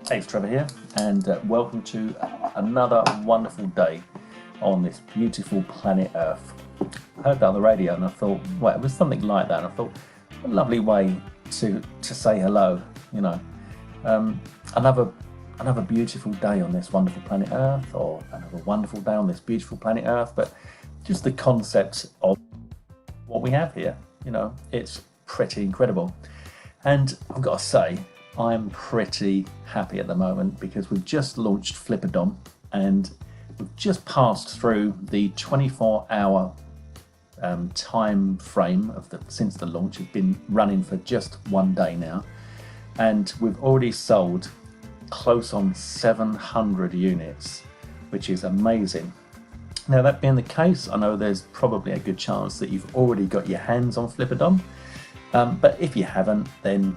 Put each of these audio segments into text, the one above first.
Hey, it's Trevor here, and welcome to another wonderful day on this beautiful planet Earth. I heard that on the radio and I thought, well, it was something like that, and I thought, what a lovely way to say hello, you know. Another beautiful day on this wonderful planet Earth, or another wonderful day on this beautiful planet Earth, but just the concept of what we have here, you know, it's pretty incredible. And I've got to say, I'm pretty happy at the moment because we've just launched Flipadom and we've just passed through the 24-hour time frame since the launch. It's been running for just one day now, and we've already sold close on 700 units, which is amazing. Now, that being the case, I know there's probably a good chance that you've already got your hands on Flipadom, but if you haven't, then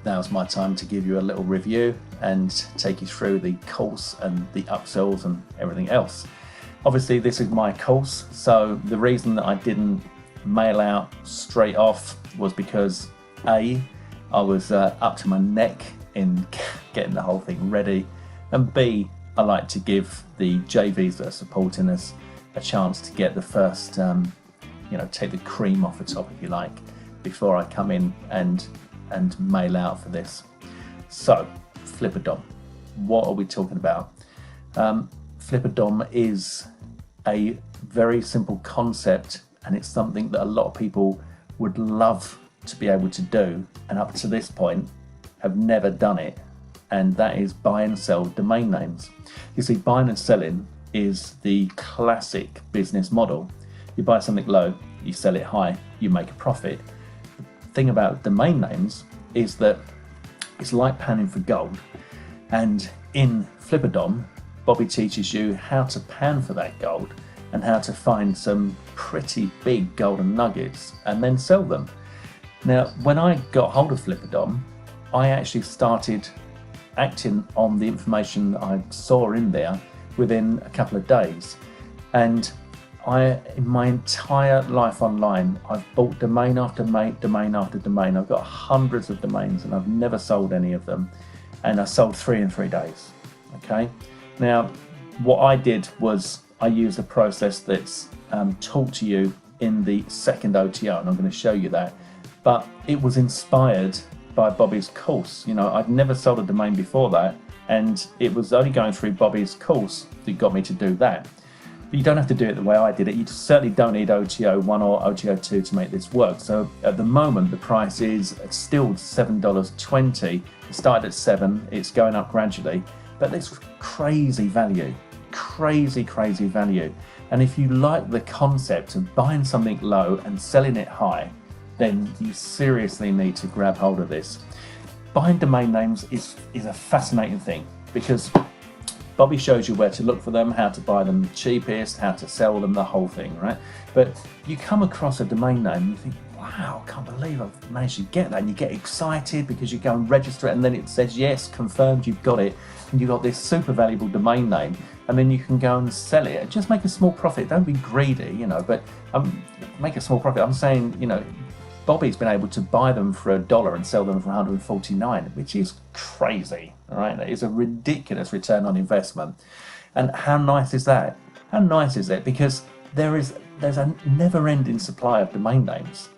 now's my time to give you a little review and take you through the course and the upsells and everything else. Obviously, this is my course, so the reason that I didn't mail out straight off was because A, I was up to my neck in getting the whole thing ready, and B, I like to give the JVs that are supporting us a chance to get the first, take the cream off the top, if you like, before I come in and mail out for this. So, Flipadom, what are we talking about? Flipadom is a very simple concept, and it's something that a lot of people would love to be able to do, and up to this point have never done it, and that is buy and sell domain names. You see, buying and selling is the classic business model. You buy something low, you sell it high, you make a profit. Thing about domain names is that it's like panning for gold, and in Flipadom, Bobby teaches you how to pan for that gold and how to find some pretty big golden nuggets and then sell them. Now, when I got hold of Flipadom, I actually started acting on the information I saw in there within a couple of days, and in my entire life online, I've bought domain after domain after domain. I've got hundreds of domains and I've never sold any of them. And I sold 3 in 3 days. Okay. Now, what I did was I used a process that's taught to you in the second OTO, and I'm going to show you that. But it was inspired by Bobby's course. You know, I'd never sold a domain before that, and it was only going through Bobby's course that got me to do that. But you don't have to do it the way I did it. You certainly don't need OTO 1 or OTO 2 to make this work. So at the moment, the price is still $7.20. It started at $7, it's going up gradually, but it's crazy value, crazy value. And if you like the concept of buying something low and selling it high, then you seriously need to grab hold of this. Buying domain names is a fascinating thing, because Bobby shows you where to look for them, how to buy them cheapest, how to sell them, the whole thing, right? But you come across a domain name and you think, wow, I can't believe I've managed to get that. And you get excited because you go and register it, and then it says, yes, confirmed, you've got it. And you've got this super valuable domain name, and then you can go and sell it. Just make a small profit. Don't be greedy, but make a small profit. I'm saying, Bobby's been able to buy them for $1 and sell them for 149, which is crazy, all right? That is a ridiculous return on investment. And how nice is that? How nice is it? Because there's a never-ending supply of domain names.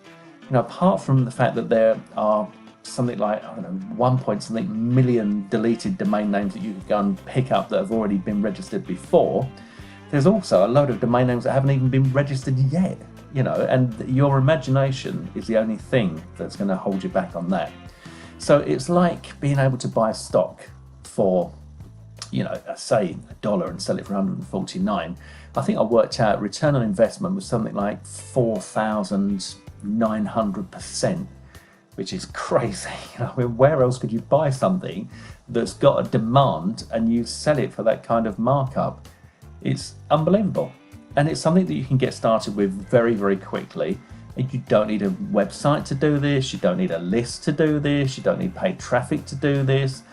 Apart from the fact that there are something like, 1 point something million deleted domain names that you can go and pick up that have already been registered before, there's also a load of domain names that haven't even been registered yet. And your imagination is the only thing that's going to hold you back on that. So it's like being able to buy stock for, say $1 and sell it for 149. I think I worked out return on investment was something like 4,900%, which is crazy. Where else could you buy something that's got a demand and you sell it for that kind of markup? It's unbelievable. And it's something that you can get started with very, very quickly. And you don't need a website to do this. You don't need a list to do this. You don't need paid traffic to do this.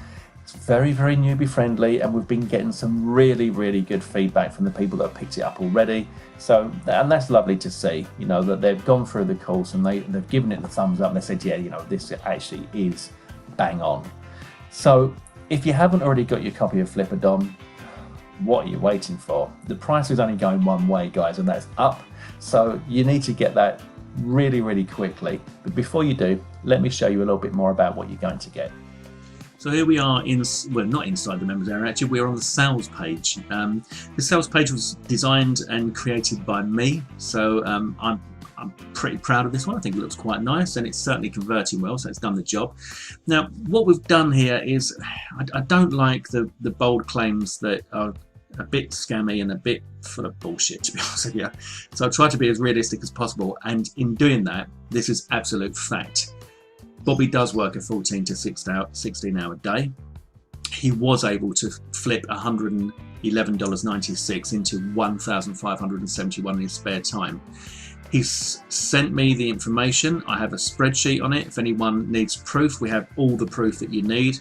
It's very, very newbie friendly. And we've been getting some really, really good feedback from the people that have picked it up already. So, and that's lovely to see, that they've gone through the course and they've given it the thumbs up. And they said, yeah, this actually is bang on. So if you haven't already got your copy of Flipadom, what are you waiting for? The price is only going one way, guys, and that's up. So you need to get that really, really quickly. But before you do, let me show you a little bit more about what you're going to get. So here we are well, not inside the members area, actually we're on the sales page. The sales page was designed and created by me, so I'm pretty proud of this one. I think it looks quite nice and it's certainly converting well, so it's done the job. Now what we've done here is, I don't like the bold claims that are a bit scammy and a bit full of bullshit, to be honest with you. So I've tried to be as realistic as possible, and in doing that, this is absolute fact. Bobby does work a 14 to 16 hour day. He was able to flip $111.96 into $1,571 in his spare time. He's sent me the information. I have a spreadsheet on it. If anyone needs proof, we have all the proof that you need.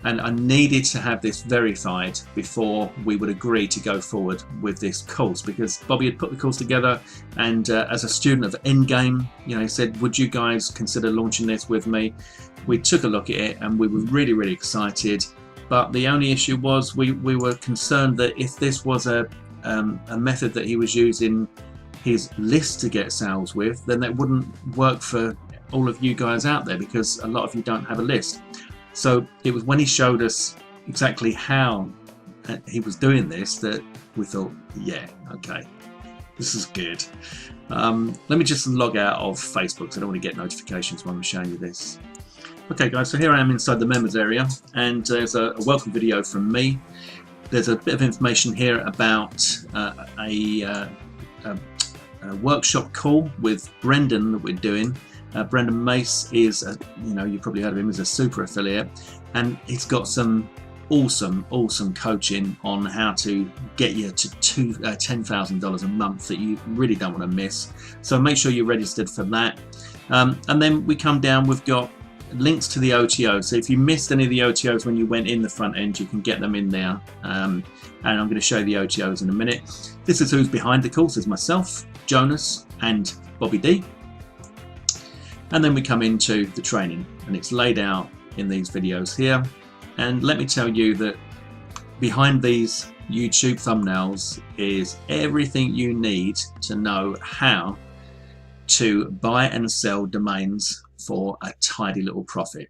And I needed to have this verified before we would agree to go forward with this course, because Bobby had put the course together, and as a student of Endgame, you know, he said, would you guys consider launching this with me? We took a look at it and we were really, really excited. But the only issue was we were concerned that if this was a method that he was using his list to get sales with, then that wouldn't work for all of you guys out there, because a lot of you don't have a list. So it was when he showed us exactly how he was doing this that we thought, yeah, okay, this is good. Let me just log out of Facebook, so I don't want to get notifications when I'm showing you this. Okay guys, so here I am inside the members area, and there's a welcome video from me. There's a bit of information here about a workshop call with Brendan that we're doing. Brendan Mace is, you know, you probably heard of him as a super affiliate, and he's got some awesome coaching on how to get you to $10,000 a month that you really don't want to miss. So make sure you're registered for that. And then we come down, we've got links to the OTO. So if you missed any of the OTOs when you went in the front end, you can get them in there. And I'm going to show you the OTOs in a minute. This is who's behind the course, is myself, Jonas, and Bobby D. And then we come into the training, and it's laid out in these videos here. And let me tell you that behind these YouTube thumbnails is everything you need to know how to buy and sell domains for a tidy little profit.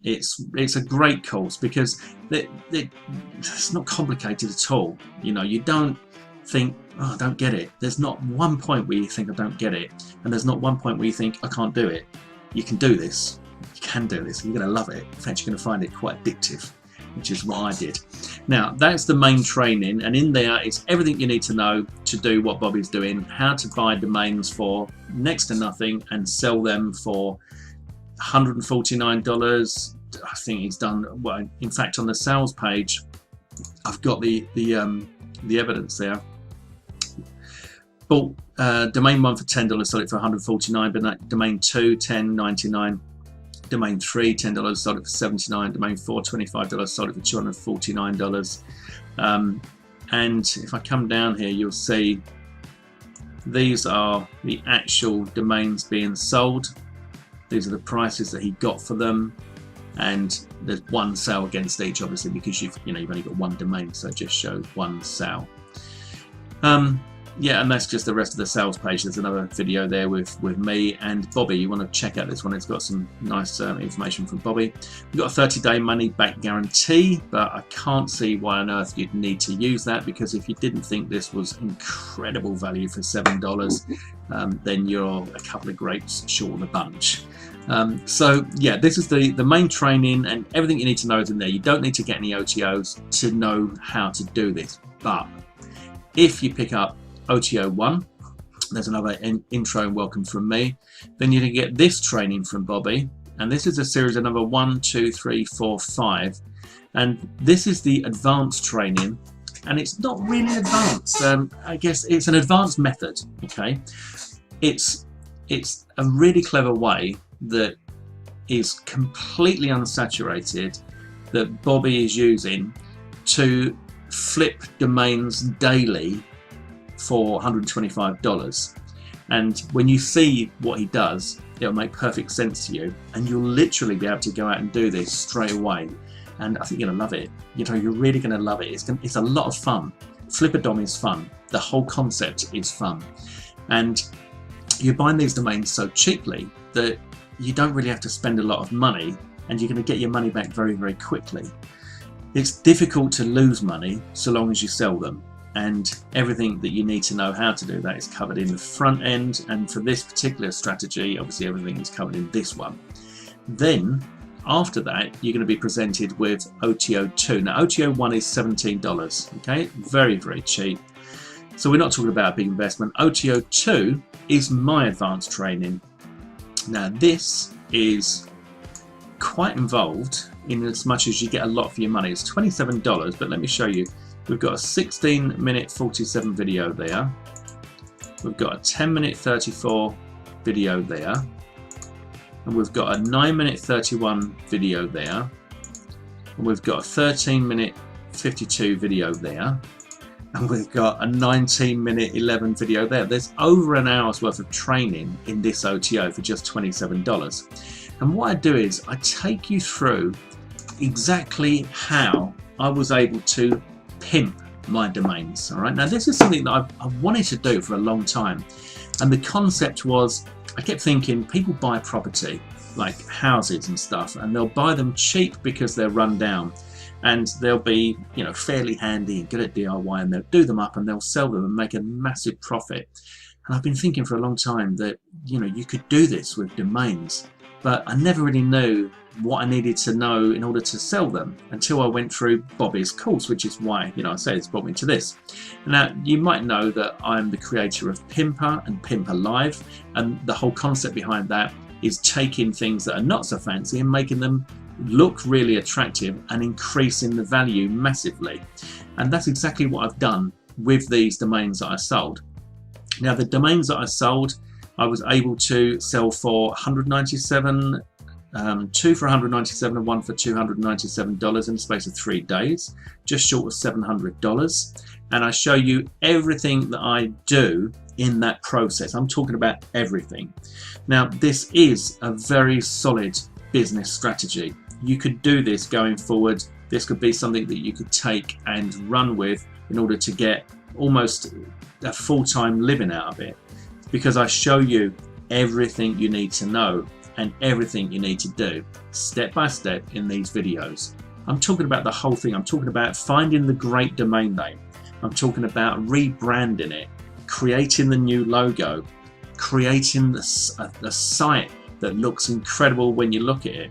It's a great course because it's not complicated at all. You know, you don't think, oh, I don't get it. There's not one point where you think I don't get it, and there's not one point where you think I can't do it. You can do this. You can do this. You're going to love it. In fact, you're going to find it quite addictive, which is what I did. Now, that's the main training, and in there is everything you need to know to do what Bobby's doing, how to buy domains for next to nothing and sell them for $149. I think he's done, well, in fact, on the sales page, I've got the evidence there. Bought domain 1 for $10, sold it for $149, but domain 2, $10.99. Domain 3, $10, sold it for $79. Domain 4, $25, sold it for $249. And if I come down here, you'll see these are the actual domains being sold. These are the prices that he got for them, and there's one sale against each, obviously, because you've only got one domain, so it just shows one sale. Yeah, and that's just the rest of the sales page. There's another video there with me and Bobby. You want to check out this one. It's got some nice information from Bobby. We've got a 30-day money-back guarantee, but I can't see why on earth you'd need to use that, because if you didn't think this was incredible value for $7, then you're a couple of grapes short of the bunch. So yeah, this is the main training, and everything you need to know is in there. You don't need to get any OTOs to know how to do this, but if you pick up OTO 1, there's another intro and welcome from me, then you can get this training from Bobby, and this is a series of number 1, 2, 3, 4, 5, and this is the advanced training, and it's not really advanced. I guess it's an advanced method. Okay, it's a really clever way that is completely unsaturated that Bobby is using to flip domains daily for $125, and when you see what he does, it'll make perfect sense to you, and you'll literally be able to go out and do this straight away. and I think you're gonna love it. You know, you're really gonna love it. It's a lot of fun. Flipadom is fun. The whole concept is fun, and you're buying these domains so cheaply that you don't really have to spend a lot of money, and you're going to get your money back very, very quickly. It's difficult to lose money so long as you sell them, and everything that you need to know how to do that is covered in the front end. And for this particular strategy, obviously everything is covered in this one. Then after that, you're going to be presented with OTO 2. Now OTO 1 is $17, okay, very, very cheap. So we're not talking about a big investment. OTO 2 is my advanced training. Now this is quite involved in as much as you get a lot for your money. It's $27, but let me show you. We've got a 16-minute 47 video there. We've got a 10-minute 34 video there. And we've got a 9-minute 31 video there. And we've got a 13-minute 52 video there. And we've got a 19-minute 11 video there. There's over an hour's worth of training in this OTO for just $27. And what I do is I take you through exactly how I was able to pimp my domains. All right. Now this is something that I wanted to do for a long time, and the concept was, I kept thinking, people buy property like houses and stuff, and they'll buy them cheap because they're run down, and they'll be, you know, fairly handy and good at DIY, and they'll do them up and they'll sell them and make a massive profit. And I've been thinking for a long time that, you know, you could do this with domains, but I never really knew what I needed to know in order to sell them until I went through Bobby's course, which is why, you know, I say it's brought me to this. Now, you might know that I'm the creator of Pimper and Pimper Live, and the whole concept behind that is taking things that are not so fancy and making them look really attractive and increasing the value massively. And that's exactly what I've done with these domains that I sold. Now, the domains that I sold, I was able to sell for $197, two for $197 and one for $297 in the space of 3 days, just short of $700. And I show you everything that I do in that process. I'm talking about everything. Now, this is a very solid business strategy. You could do this going forward. This could be something that you could take and run with in order to get almost a full-time living out of it, because I show you everything you need to know and everything you need to do step by step in these videos. I'm talking about the whole thing. I'm talking about finding the great domain name. I'm talking about rebranding it, creating the new logo, creating the site that looks incredible when you look at it,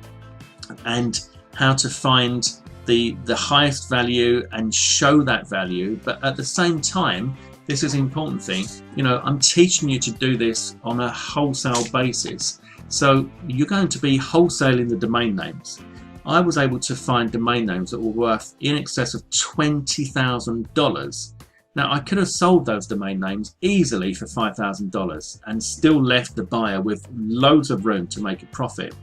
and how to find the highest value and show that value. But at the same time, this is an important thing, you know, I'm teaching you to do this on a wholesale basis. So you're going to be wholesaling the domain names. I was able to find domain names that were worth in excess of $20,000. Now, I could have sold those domain names easily for $5,000 and still left the buyer with loads of room to make a profit.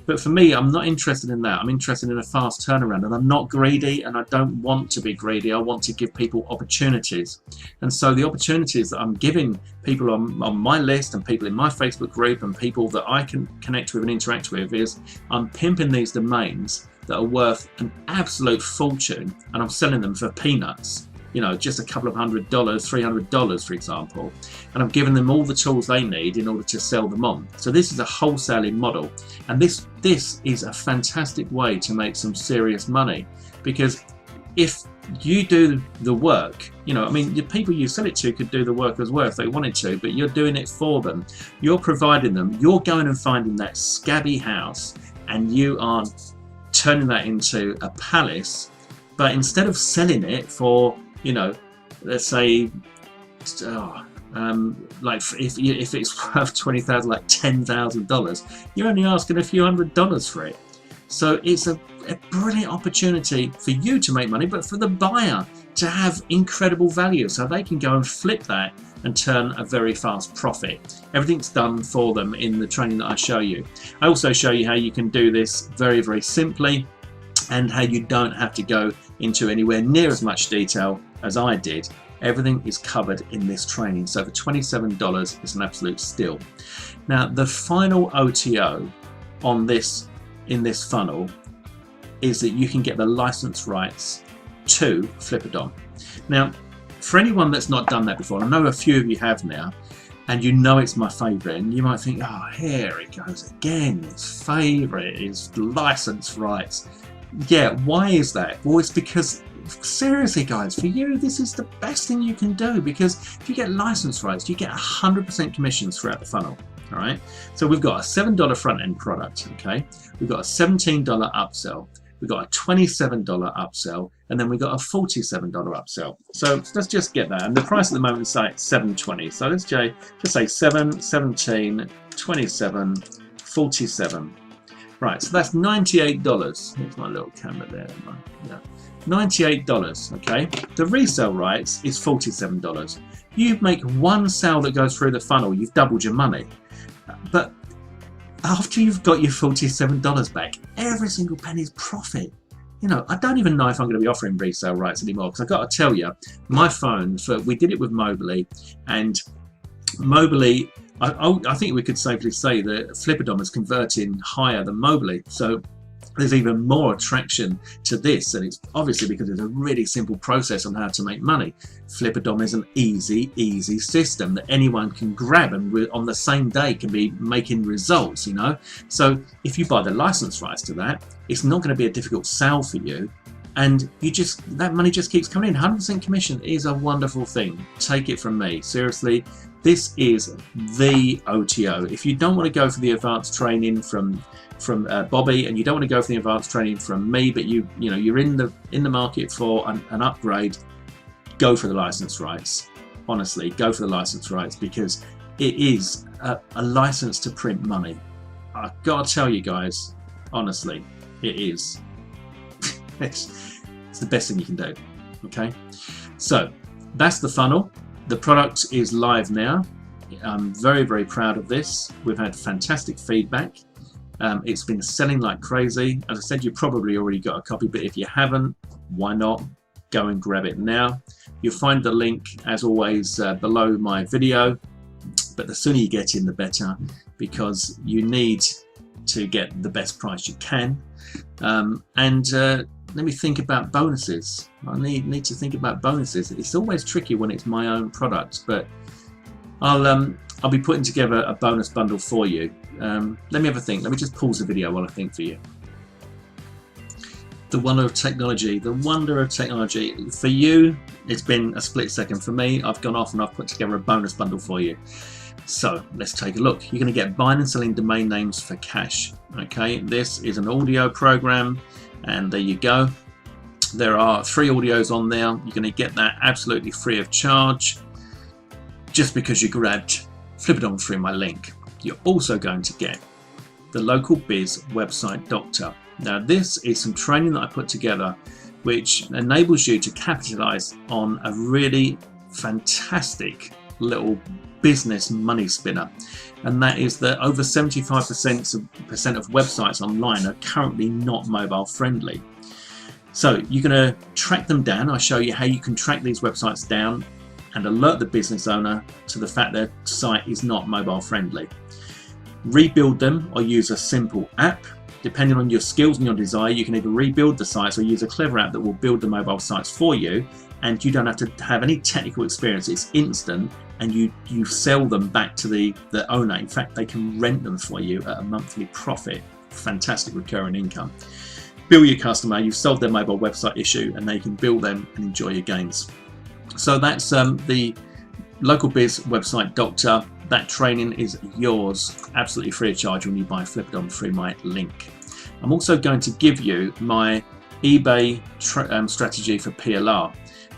But for me, I'm not interested in that. I'm interested in a fast turnaround, and I'm not greedy, and I don't want to be greedy. I want to give people opportunities. And so the opportunities that I'm giving people on my list and people in my Facebook group and people that I can connect with and interact with is I'm pimping these domains that are worth an absolute fortune, and I'm selling them for peanuts. You know, just a couple of $100, $300, for example, and I'm giving them all the tools they need in order to sell them on. So this is a wholesaling model, and this is a fantastic way to make some serious money, because if you do the work, you know, I mean, the people you sell it to could do the work as well if they wanted to, but you're doing it for them. You're providing them. You're going and finding that scabby house, and you are turning that into a palace. But instead of selling it for, you know, let's say, like if it's worth $20,000, like $10,000, you're only asking a few $100s for it. So it's a brilliant opportunity for you to make money, but for the buyer to have incredible value, so they can go and flip that and turn a very fast profit. Everything's done for them in the training that I show you. I also show you how you can do this very, very simply, and how you don't have to go into anywhere near as much detail as I did. Everything is covered in this training. So for $27, it's an absolute steal. Now, the final OTO on this, in this funnel, is that you can get the license rights to Flipadom. Now, for anyone that's not done that before, I know a few of you have now, and you know it's my favourite, and you might think, oh, here it goes again, its favourite is license rights. Yeah, why is that? Well, it's because, seriously guys, for you this is the best thing you can do, because if you get license rights, you get 100% commissions throughout the funnel. All right, so we've got a $7 front end product, okay, we've got a $17 upsell, we've got a $27 upsell, and then we've got a $47 upsell. So let's just get that, and the price at the moment is like $7.20. So let's just say 7, 17, 27, 47. Right, so that's $98. Here's my little camera there. Yeah. $98, okay? The resale rights is $47. You make one sale that goes through the funnel, you've doubled your money. But after you've got your $47 back, every single penny is profit. You know, I don't even know if I'm going to be offering resale rights anymore, because I've got to tell you, my phone, we did it with Mobily, and Mobily, I think we could safely say that Flipadom is converting higher than Mobily. So there's even more attraction to this, and it's obviously because it's a really simple process on how to make money. Flipadom is an easy system that anyone can grab, and on the same day can be making results, you know. So if you buy the license rights to that, it's not going to be a difficult sale for you, and that money just keeps coming in. 100% commission is a wonderful thing. Take it from me, seriously. This is the OTO. If you don't want to go for the advanced training from Bobby, and you don't want to go for the advanced training from me, but you're in the market for an upgrade, go for the license rights. Honestly, go for the license rights, because it is a license to print money. I've got to tell you guys, honestly, it is. it's the best thing you can do. Okay, so that's the funnel. The product is live now. I'm very proud of this. We've had fantastic feedback. It's been selling like crazy. As I said, you probably already got a copy, but if you haven't, why not go and grab it now? You'll find the link, as always, below my video, but the sooner you get in, the better, because you need to get the best price you can. Let me think about bonuses. I need to think about bonuses. It's always tricky when it's my own product, but I'll be putting together a bonus bundle for you. Let me have a think. Let me just pause the video while I think for you. The wonder of technology. The wonder of technology. For you, it's been a split second. For me, I've gone off and I've put together a bonus bundle for you. So let's take a look. You're going to get buying and selling domain names for cash. Okay, this is an audio program, and there you go. There are 3 audios on there. You're going to get that absolutely free of charge, just because you grabbed Flipadom through my link. You're also going to get the Local Biz Website Doctor. Now this is some training that I put together which enables you to capitalize on a really fantastic little business money spinner, and that is that over 75% of websites online are currently not mobile friendly. So you're going to track them down. I'll show you how you can track these websites down and alert the business owner to the fact their site is not mobile friendly. Rebuild them or use a simple app. Depending on your skills and your desire, you can either rebuild the sites or use a clever app that will build the mobile sites for you, and you don't have to have any technical experience. It's instant, and you sell them back to the owner. In fact, they can rent them for you at a monthly profit. Fantastic recurring income. Bill your customer, you've solved their mobile website issue, and they can bill them and enjoy your gains. So that's the Local Biz Website Doctor. That training is yours, absolutely free of charge, when you buy Flipadom through my link. I'm also going to give you my eBay strategy for PLR.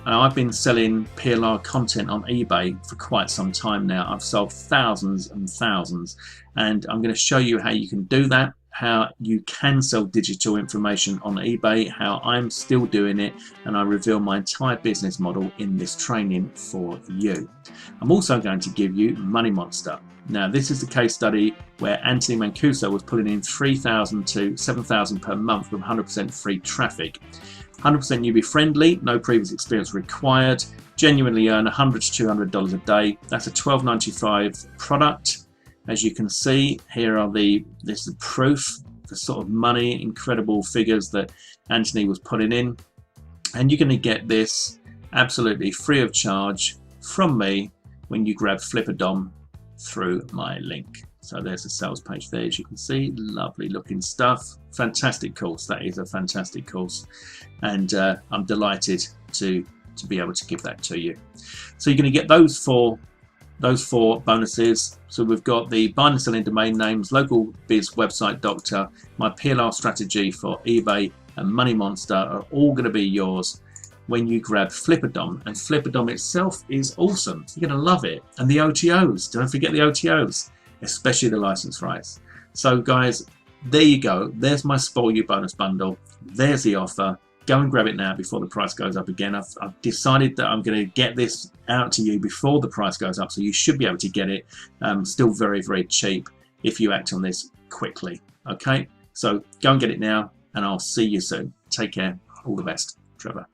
I've been selling PLR content on eBay for quite some time now. I've sold thousands and thousands, and I'm going to show you how you can do that, how you can sell digital information on eBay, how I'm still doing it, and I reveal my entire business model in this training for you. I'm also going to give you Money Monster. Now this is the case study where Anthony Mancuso was pulling in $3,000 to $7,000 per month with 100% free traffic. 100% newbie friendly, no previous experience required, genuinely earn $100 to $200 a day. That's a $12.95 product. As you can see, here are this is the proof the sort of money, incredible figures that Anthony was putting in. And you're going to get this absolutely free of charge from me when you grab Flipadom through my link. So there's a sales page there, as you can see. Lovely looking stuff. Fantastic course. That is a fantastic course, and I'm delighted to be able to give that to you. So you're going to get those four bonuses. So we've got the buying and selling domain names, local biz website doctor, my PLR strategy for eBay, and Money Monster are all going to be yours when you grab Flipadom. And Flipadom itself is awesome. You're going to love it. And the OTOs, don't forget the OTOs, especially the license rights. So guys, there you go. There's my Spoil You bonus bundle. There's the offer. Go and grab it now before the price goes up again. I've decided that I'm going to get this out to you before the price goes up, so you should be able to get it still very, very cheap if you act on this quickly. Okay, so go and get it now, and I'll see you soon. Take care. All the best. Trevor.